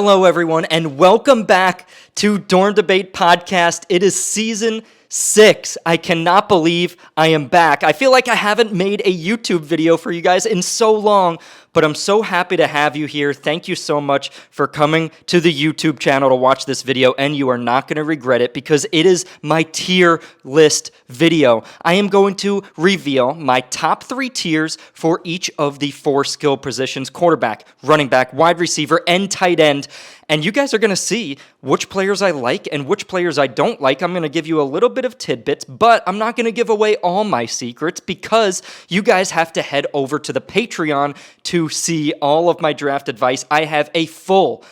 Hello, everyone, and welcome back to Dorm Debate Podcast. It is season 6. I cannot believe I am back. I feel like I haven't made a YouTube video for you guys in so long, but I'm so happy to have you here. Thank you so much for coming to the YouTube channel to watch this video, and you are not going to regret it because it is my tier list video. I am going to reveal my top 3 tiers for each of the 4 skill positions: quarterback, running back, wide receiver, and tight end. And you guys are going to see which players I like and which players I don't like. I'm going to give you a little bit of tidbits, but I'm not going to give away all my secrets because you guys have to head over to the Patreon to see all of my draft advice. I have a full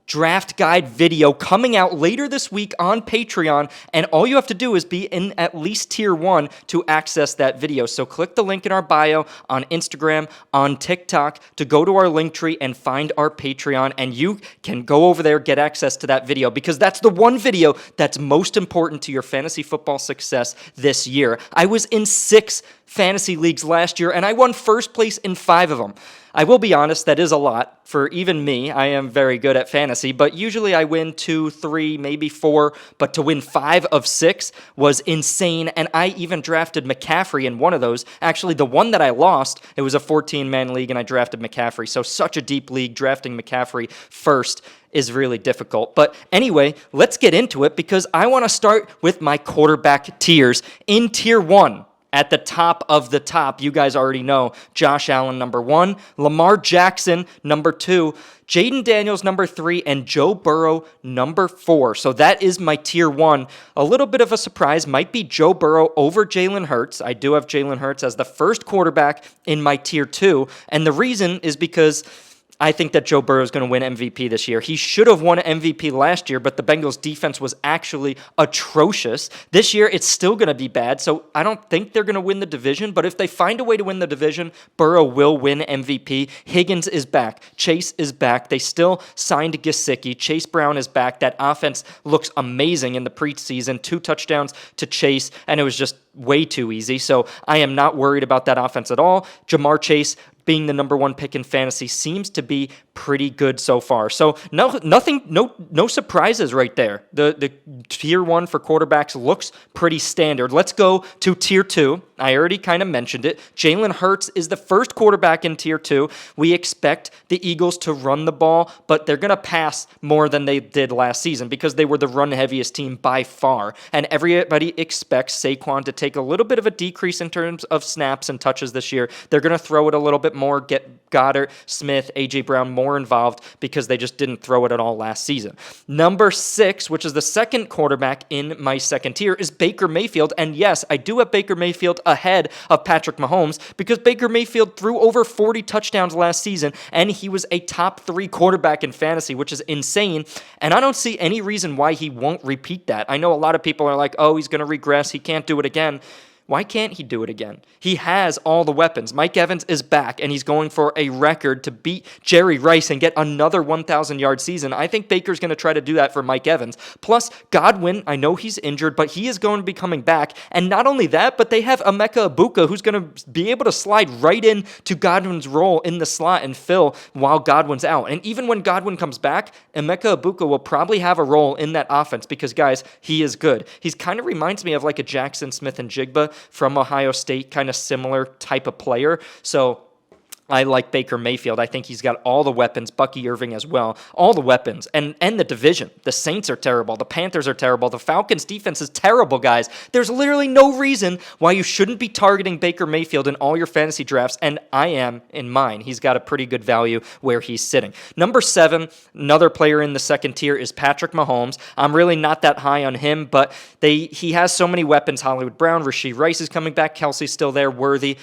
draft guide video coming out later this week on Patreon, and all you have to do is be in at least tier 1 to access that video. So click the link in our bio on Instagram, on TikTok, to go to our link tree and find our Patreon, and you can go over there, get access to that video, because that's the one video that's most important to your fantasy football success this year. I was in 6 fantasy leagues last year, and I won first place in 5 of them. I will be honest, that is a lot for even me. I am very good at fantasy, but usually I win 2, 3, maybe 4, but to win 5 of 6 was insane, and I even drafted McCaffrey in one of those. Actually, the one that I lost, it was a 14-man league, and I drafted McCaffrey, so such a deep league. Drafting McCaffrey first is really difficult. But anyway, let's get into it because I want to start with my quarterback tiers. In tier 1, at the top of the top, you guys already know Josh Allen, number 1, Lamar Jackson, number 2, Jaden Daniels, number 3, and Joe Burrow, number 4. So that is my tier 1. A little bit of a surprise might be Joe Burrow over Jalen Hurts. I do have Jalen Hurts as the first quarterback in my tier 2, and the reason is because I think that Joe Burrow is going to win MVP this year. He should have won MVP last year, but the Bengals' defense was actually atrocious. This year, it's still going to be bad, so I don't think they're going to win the division, but if they find a way to win the division, Burrow will win MVP. Higgins is back. Chase is back. They still signed Gesicki. Chase Brown is back. That offense looks amazing in the preseason. 2 touchdowns to Chase, and it was just way too easy, so I am not worried about that offense at all. Jamar Chase, being the number 1 pick in fantasy, seems to be pretty good so far. So no surprises right there. The tier 1 for quarterbacks looks pretty standard. Let's go to tier 2. I already kind of mentioned it. Jalen Hurts is the first quarterback in tier 2. We expect the Eagles to run the ball, but they're going to pass more than they did last season because they were the run-heaviest team by far. And everybody expects Saquon to take a little bit of a decrease in terms of snaps and touches this year. They're going to throw it a little bit more, get Goddard, Smith, A.J. Brown more involved because they just didn't throw it at all last season. Number 6, which is the second quarterback in my second tier, is Baker Mayfield. And yes, I do have Baker Mayfield ahead of Patrick Mahomes because Baker Mayfield threw over 40 touchdowns last season, and he was a top 3 quarterback in fantasy, which is insane. And I don't see any reason why he won't repeat that. I know a lot of people are like, oh, he's going to regress. He can't do it again. Why can't he do it again? He has all the weapons. Mike Evans is back, and he's going for a record to beat Jerry Rice and get another 1,000-yard season. I think Baker's going to try to do that for Mike Evans. Plus, Godwin, I know he's injured, but he is going to be coming back. And not only that, but they have Emeka Egbuka, who's going to be able to slide right in to Godwin's role in the slot and fill while Godwin's out. And even when Godwin comes back, Emeka Egbuka will probably have a role in that offense because, guys, he is good. He's kind of reminds me of like a Jackson Smith and Jigba from Ohio State, kind of similar type of player. So I like Baker Mayfield. I think he's got all the weapons. Bucky Irving as well. All the weapons. And the division. The Saints are terrible. The Panthers are terrible. The Falcons' defense is terrible, guys. There's literally no reason why you shouldn't be targeting Baker Mayfield in all your fantasy drafts, and I am in mine. He's got a pretty good value where he's sitting. Number 7, another player in the second tier, is Patrick Mahomes. I'm really not that high on him, but he has so many weapons. Hollywood Brown, Rashee Rice is coming back. Kelsey's still there. Worthy.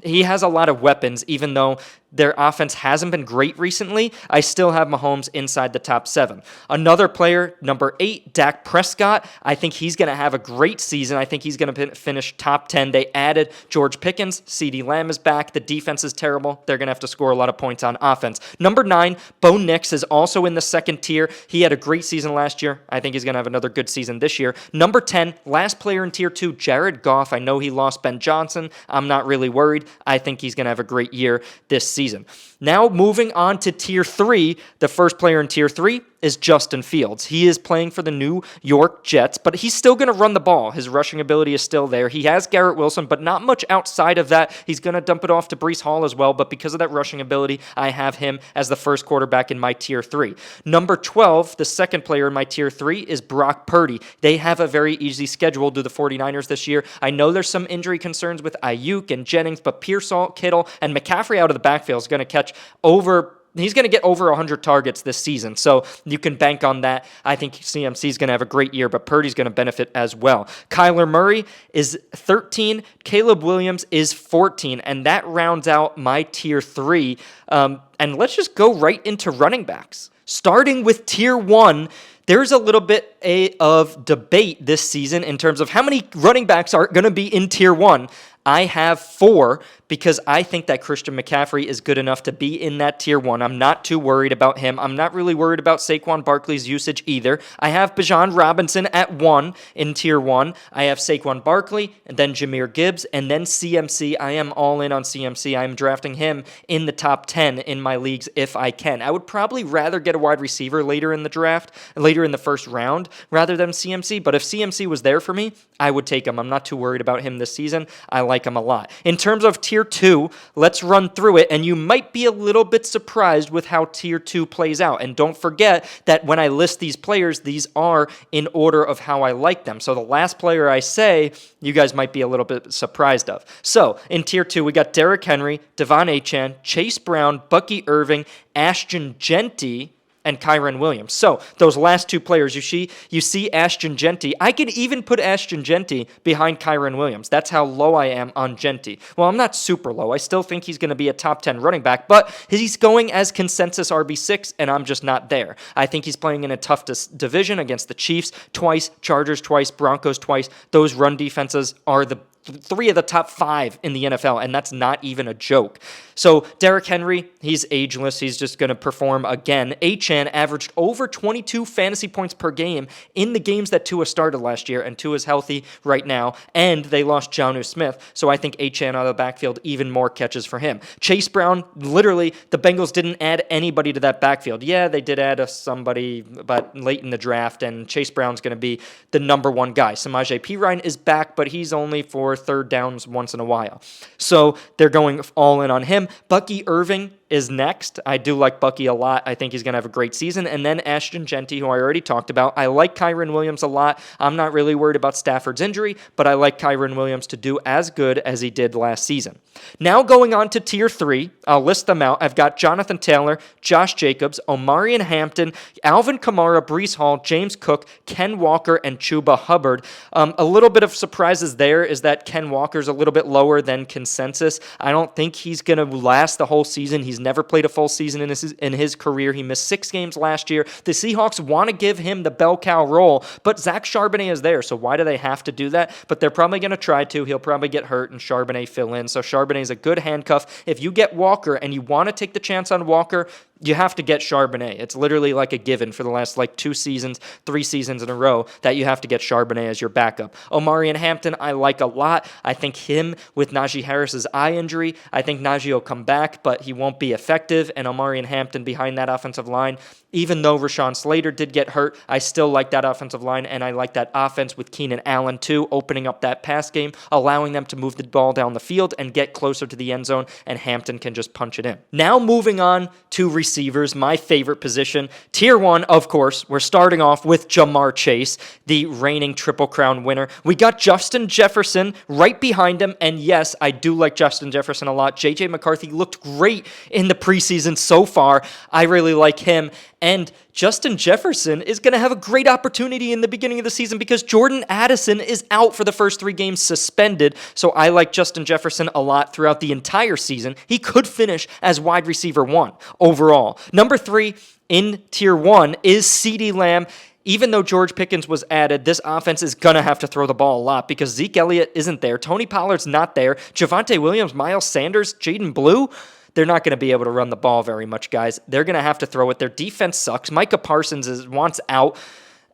He has a lot of weapons, even though their offense hasn't been great recently. I still have Mahomes inside the top 7. Another player, number 8, Dak Prescott. I think he's going to have a great season. I think he's going to finish top 10. They added George Pickens. CeeDee Lamb is back. The defense is terrible. They're going to have to score a lot of points on offense. Number 9, Bo Nix is also in the second tier. He had a great season last year. I think he's going to have another good season this year. Number 10, last player in tier 2, Jared Goff. I know he lost Ben Johnson. I'm not really worried. I think he's going to have a great year this season. season. Now moving on to Tier 3, the first player in Tier 3 is Justin Fields. He is playing for the New York Jets, but he's still going to run the ball. His rushing ability is still there. He has Garrett Wilson, but not much outside of that. He's going to dump it off to Breece Hall as well, but because of that rushing ability, I have him as the first quarterback in my Tier 3. Number 12, the second player in my Tier 3 is Brock Purdy. They have a very easy schedule to the 49ers this year. I know there's some injury concerns with Ayuk and Jennings, but Pearsall, Kittle, and McCaffrey out of the backfield is going to catch He's going to get over 100 targets this season, so you can bank on that. I think CMC is going to have a great year, but Purdy's going to benefit as well. Kyler Murray is 13. Caleb Williams is 14, and that rounds out my Tier 3. And let's just go right into running backs. Starting with Tier 1, there's a little bit of debate this season in terms of how many running backs are going to be in Tier 1. I have 4 because I think that Christian McCaffrey is good enough to be in that Tier 1. I'm not too worried about him. I'm not really worried about Saquon Barkley's usage either. I have Bijan Robinson at 1 in Tier 1. I have Saquon Barkley, and then Jahmyr Gibbs, and then CMC. I am all in on CMC. I'm drafting him in the top 10 in my leagues if I can. I would probably rather get a wide receiver later in the draft, later in the first round, rather than CMC, but if CMC was there for me, I would take him. I'm not too worried about him this season. I like him a lot. In terms of Tier 2, let's run through it, and you might be a little bit surprised with how Tier 2 plays out. And don't forget that when I list these players, these are in order of how I like them. So the last player I say, you guys might be a little bit surprised of. So in Tier 2, we got Derrick Henry, Devon Achane, Chase Brown, Bucky Irving, Ashton Jeanty, and Kyren Williams. So those last 2 players, you see Ashton Jeanty. I could even put Ashton Jeanty behind Kyren Williams. That's how low I am on Jeanty. Well, I'm not super low. I still think he's going to be a top 10 running back, but he's going as consensus RB6, and I'm just not there. I think he's playing in a tough division against the Chiefs twice, Chargers twice, Broncos twice. Those run defenses are the 3 of the top 5 in the NFL, and that's not even a joke. So Derrick Henry, he's ageless. He's just going to perform again. Achane averaged over 22 fantasy points per game in the games that Tua started last year, and Tua's healthy right now, and they lost Jonnu Smith, so I think Achane out of the backfield, even more catches for him. Chase Brown, literally, the Bengals didn't add anybody to that backfield. Yeah, they did add somebody, but late in the draft, and Chase Brown's going to be the number 1 guy. Samaje Perine is back, but he's only for third downs once in a while. So they're going all in on him. Bucky Irving is next. I do like Bucky a lot. I think he's going to have a great season. And then Ashton Jeanty, who I already talked about. I like Kyren Williams a lot. I'm not really worried about Stafford's injury, but I like Kyren Williams to do as good as he did last season. Now going on to Tier 3, I'll list them out. I've got Jonathan Taylor, Josh Jacobs, Omarion Hampton, Alvin Kamara, Breece Hall, James Cook, Ken Walker, and Chuba Hubbard. A little bit of surprises there is that Ken Walker's a little bit lower than consensus. I don't think he's going to last the whole season. He's never played a full season in his career. He missed 6 games last year. The Seahawks want to give him the bell cow role, but Zach Charbonnet is there, so why do they have to do that? But they're probably going to try to. He'll probably get hurt and Charbonnet fill in, so Charbonnet is a good handcuff. If you get Walker and you want to take the chance on Walker, you have to get Charbonnet. It's literally like a given for the last 2 seasons, 3 seasons in a row that you have to get Charbonnet as your backup. Omarion Hampton, I like a lot. I think him with Najee Harris's eye injury, I think Najee will come back, but he won't be effective. And Omarion Hampton behind that offensive line, even though Rashawn Slater did get hurt, I still like that offensive line, and I like that offense with Keenan Allen too, opening up that pass game, allowing them to move the ball down the field and get closer to the end zone, and Hampton can just punch it in. Now moving on to receivers, my favorite position. Tier 1, of course, we're starting off with Jamar Chase, the reigning Triple Crown winner. We got Justin Jefferson right behind him, and yes, I do like Justin Jefferson a lot. J.J. McCarthy looked great in the preseason so far. I really like him. And Justin Jefferson is going to have a great opportunity in the beginning of the season because Jordan Addison is out for the first 3 games suspended. So I like Justin Jefferson a lot throughout the entire season. He could finish as wide receiver 1 overall. Number 3 in Tier 1 is CeeDee Lamb. Even though George Pickens was added, this offense is going to have to throw the ball a lot because Zeke Elliott isn't there. Tony Pollard's not there. Javonte Williams, Miles Sanders, Jaden Blue, they're not going to be able to run the ball very much, guys. They're going to have to throw it. Their defense sucks. Micah Parsons wants out.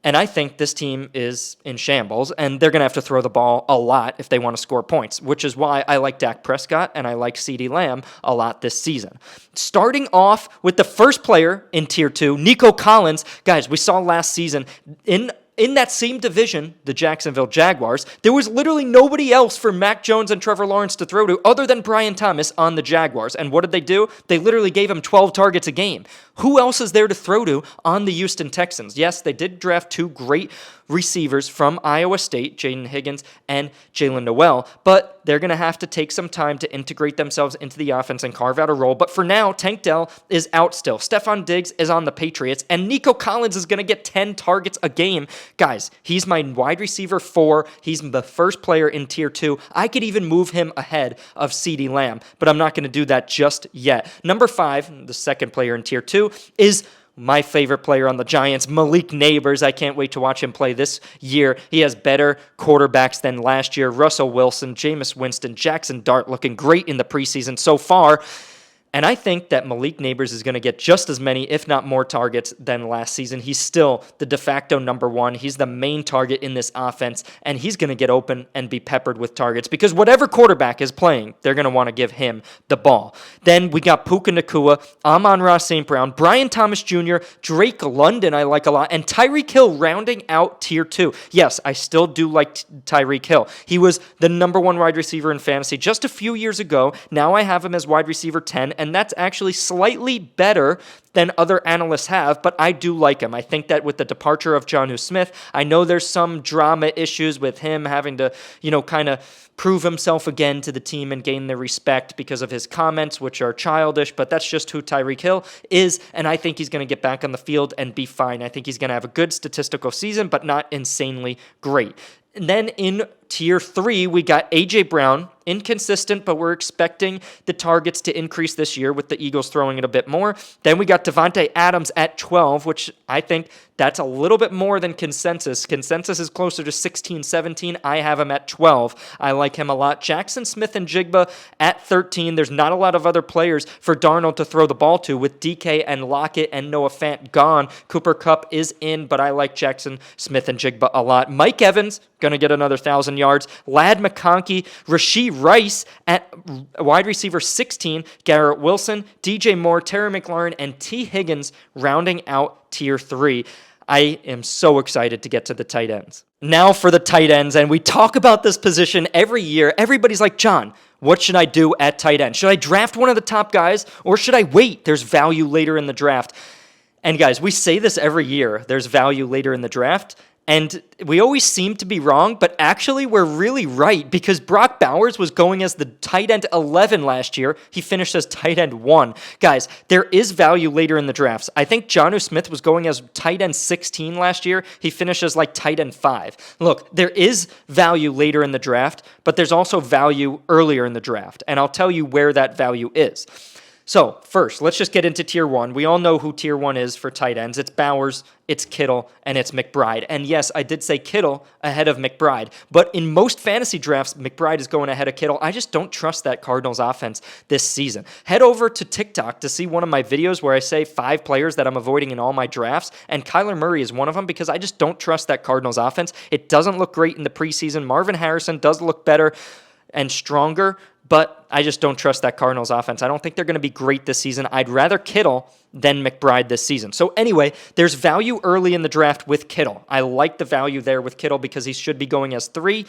And I think this team is in shambles, and they're going to have to throw the ball a lot if they want to score points, which is why I like Dak Prescott and I like CeeDee Lamb a lot this season. Starting off with the first player in Tier 2, Nico Collins. Guys, we saw last season in that same division, the Jacksonville Jaguars, there was literally nobody else for Mac Jones and Trevor Lawrence to throw to other than Brian Thomas on the Jaguars. And what did they do? They literally gave him 12 targets a game. Who else is there to throw to on the Houston Texans? Yes, they did draft two great receivers from Iowa State, Jaden Higgins and Jalen Noel, but they're going to have to take some time to integrate themselves into the offense and carve out a role. But for now, Tank Dell is out still. Stephon Diggs is on the Patriots, and Nico Collins is going to get 10 targets a game. Guys, he's my wide receiver 4. He's the first player in Tier 2. I could even move him ahead of CeeDee Lamb, but I'm not going to do that just yet. Number 5, the second player in Tier 2, is my favorite player on the Giants, Malik Nabers. I can't wait to watch him play this year. He has better quarterbacks than last year. Russell Wilson, Jameis Winston, Jackson Dart looking great in the preseason so far. And I think that Malik Nabers is going to get just as many, if not more, targets than last season. He's still the de facto number 1. He's the main target in this offense, and he's going to get open and be peppered with targets because whatever quarterback is playing, they're going to want to give him the ball. Then we got Puka Nacua, Amon-Ra St. Brown, Brian Thomas Jr., Drake London I like a lot, and Tyreek Hill rounding out Tier 2. Yes, I still do like Tyreek Hill. He was the number 1 wide receiver in fantasy just a few years ago. Now I have him as wide receiver 10, and that's actually slightly better than other analysts have, but I do like him. I think that with the departure of Jonnu Smith, I know there's some drama issues with him having to, kind of prove himself again to the team and gain their respect because of his comments, which are childish, but that's just who Tyreek Hill is, and I think he's going to get back on the field and be fine. I think he's going to have a good statistical season, but not insanely great. And then in Tier 3, we got A.J. Brown, inconsistent, but we're expecting the targets to increase this year with the Eagles throwing it a bit more. Then we got Devontae Adams at 12, which I think that's a little bit more than consensus. Consensus is closer to 16, 17. I have him at 12. I like him a lot. Jackson Smith and Jigba at 13. There's not a lot of other players for Darnold to throw the ball to with DK and Lockett and Noah Fant gone. Cooper Kupp is in, but I like Jackson Smith and Jigba a lot. Mike Evans, going to get another 1,000 yards. Lad McConkey, Rashee Rice at wide receiver 16, Garrett Wilson, DJ Moore, Terry McLaurin, and T. Higgins rounding out Tier 3. I am so excited to get to the tight ends. Now for the tight ends, and we talk about this position every year. Everybody's like, John, what should I do at tight end? Should I draft one of the top guys, or should I wait? There's value later in the draft. And guys, we say this every year. There's value later in the draft. And we always seem to be wrong, but actually we're really right because Brock Bowers was going as the tight end 11 last year. He finished as tight end 1. Guys, there is value later in the drafts. I think Jonnu Smith was going as tight end 16 last year. He finished as like tight end 5. Look, there is value later in the draft, but there's also value earlier in the draft. And I'll tell you where that value is. So first, let's just get into Tier 1. We all know who Tier 1 is for tight ends. It's Bowers, it's Kittle, and it's McBride. And yes, I did say Kittle ahead of McBride. But in most fantasy drafts, McBride is going ahead of Kittle. I just don't trust that Cardinals offense this season. Head over to TikTok to see one of my videos where I say 5 players that I'm avoiding in all my drafts. And Kyler Murray is one of them because I just don't trust that Cardinals offense. It doesn't look great in the preseason. Marvin Harrison does look better and stronger, but I just don't trust that Cardinals offense. I don't think they're going to be great this season. I'd rather Kittle than McBride this season. So anyway, there's value early in the draft with Kittle. I like the value there with Kittle because he should be going as 3.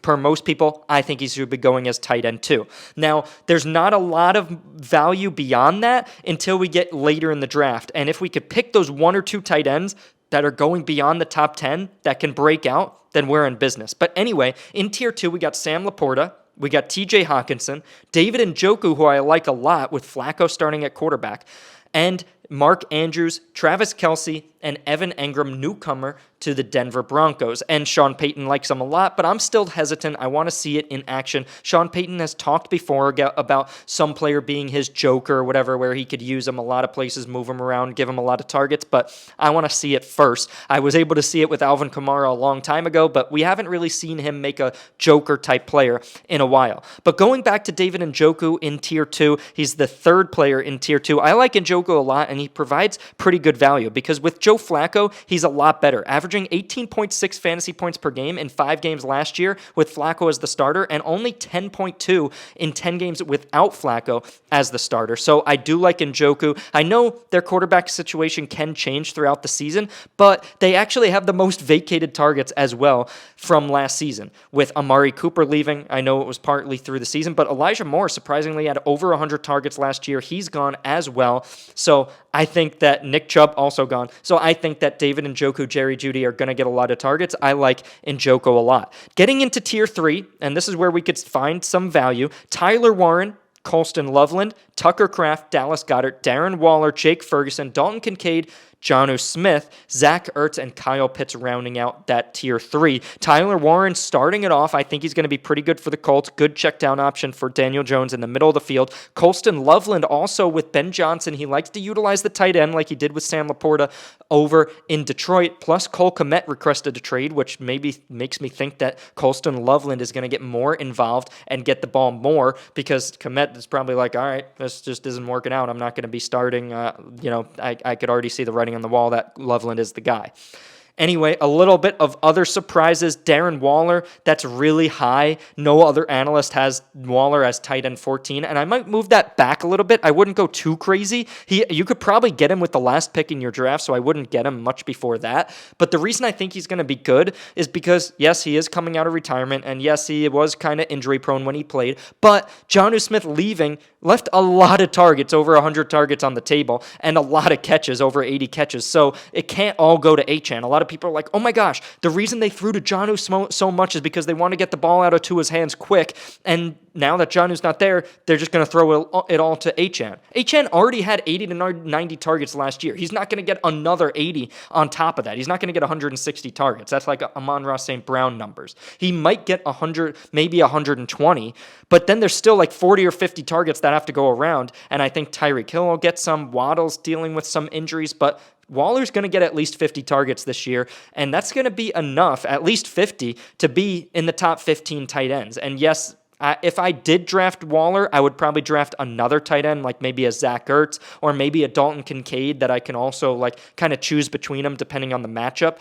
Per most people, I think he should be going as tight end 2. Now, there's not a lot of value beyond that until we get later in the draft. And if we could pick those 1 or 2 tight ends that are going beyond the top 10 that can break out, then we're in business. But anyway, in Tier 2, we got Sam Laporta. We got TJ Hawkinson, David Njoku, who I like a lot with Flacco starting at quarterback, and Mark Andrews, Travis Kelce, and Evan Engram, newcomer to the Denver Broncos. And Sean Payton likes him a lot, but I'm still hesitant. I want to see it in action. Sean Payton has talked before about some player being his joker or whatever, where he could use him a lot of places, move him around, give him a lot of targets, but I want to see it first. I was able to see it with Alvin Kamara a long time ago, but we haven't really seen him make a joker-type player in a while. But going back to David Njoku in Tier 2, he's the 3rd player in Tier 2. I like Njoku a lot, and he provides pretty good value because with Joe Joe Flacco, he's a lot better, averaging 18.6 fantasy points per game in 5 games last year with Flacco as the starter, and only 10.2 in 10 games without Flacco as the starter. So I do like Njoku. I know their quarterback situation can change throughout the season, but they actually have the most vacated targets as well from last season. With Amari Cooper leaving, I know it was partly through the season, but Elijah Moore surprisingly had over 100 targets last year. He's gone as well. So I think that Nick Chubb also gone. So I think that David Njoku, Jerry Jeudy are going to get a lot of targets. I like Njoku a lot. Getting into tier 3, and this is where we could find some value, Tyler Warren, Colston Loveland, Tucker Kraft, Dallas Goedert, Darren Waller, Jake Ferguson, Dalton Kincaid, Jonnu Smith, Zach Ertz, and Kyle Pitts rounding out that tier 3. Tyler Warren starting it off. I think he's going to be pretty good for the Colts. Good check down option for Daniel Jones in the middle of the field. Colston Loveland also with Ben Johnson. He likes to utilize the tight end like he did with Sam Laporta over in Detroit. Plus Cole Kmet requested a trade, which maybe makes me think that Colston Loveland is going to get more involved and get the ball more, because Kmet is probably like, all right, this just isn't working out. I'm not going to be starting. I could already see the writing on the wall that Loveland is the guy. Anyway, a little bit of other surprises. Darren Waller, that's really high. No other analyst has Waller as tight end 14, and I might move that back a little bit. I wouldn't go too crazy. You could probably get him with the last pick in your draft, so I wouldn't get him much before that. But the reason I think he's going to be good is because, yes, he is coming out of retirement, and yes, he was kind of injury prone when he played, but Jonnu Smith leaving left a lot of targets, over 100 targets on the table, and a lot of catches, over 80 catches. So it can't all go to Achane. A lot of people are like, oh my gosh, the reason they threw to Jonnu so much is because they want to get the ball out of Tua's hands quick, and now that Jonnu's not there, they're just going to throw it all to Achane. Achane already had 80 to 90 targets last year. He's not going to get another 80 on top of that. He's not going to get 160 targets. That's like Amon-Ra St. Brown numbers. He might get 100, maybe 120, but then there's still like 40 or 50 targets that have to go around, and I think Tyreek Hill will get some. Waddle's dealing with some injuries, but Waller's going to get at least 50 targets this year, and that's going to be enough, at least 50, to be in the top 15 tight ends. And yes, if I did draft Waller, I would probably draft another tight end, like maybe a Zach Ertz or maybe a Dalton Kincaid that I can also like kind of choose between them depending on the matchup.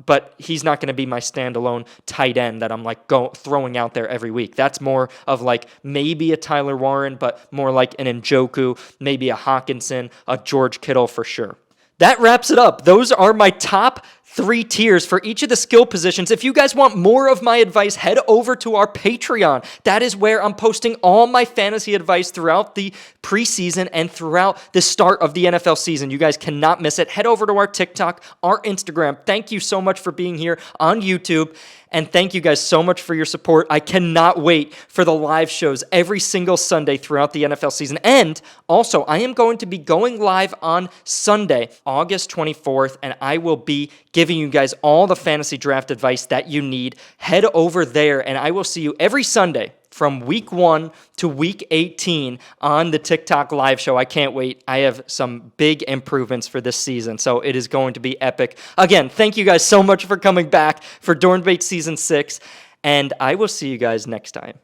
But he's not going to be my standalone tight end that I'm like throwing out there every week. That's more of like maybe a Tyler Warren, but more like an Njoku, maybe a Hawkinson, a George Kittle for sure. That wraps it up. Those are my top 3 tiers for each of the skill positions. If you guys want more of my advice, head over to our Patreon. That is where I'm posting all my fantasy advice throughout the preseason and throughout the start of the NFL season. You guys cannot miss it. Head over to our TikTok, our Instagram. Thank you so much for being here on YouTube. And thank you guys so much for your support. I cannot wait for the live shows every single Sunday throughout the NFL season. And also, I am going to be going live on Sunday, August 24th, and I will be giving you guys all the fantasy draft advice that you need. Head over there, and I will see you every Sunday from week 1 to week 18 on the TikTok live show. I can't wait. I have some big improvements for this season, so it is going to be epic. Again, thank you guys so much for coming back for Dorn Debate Season 6, and I will see you guys next time.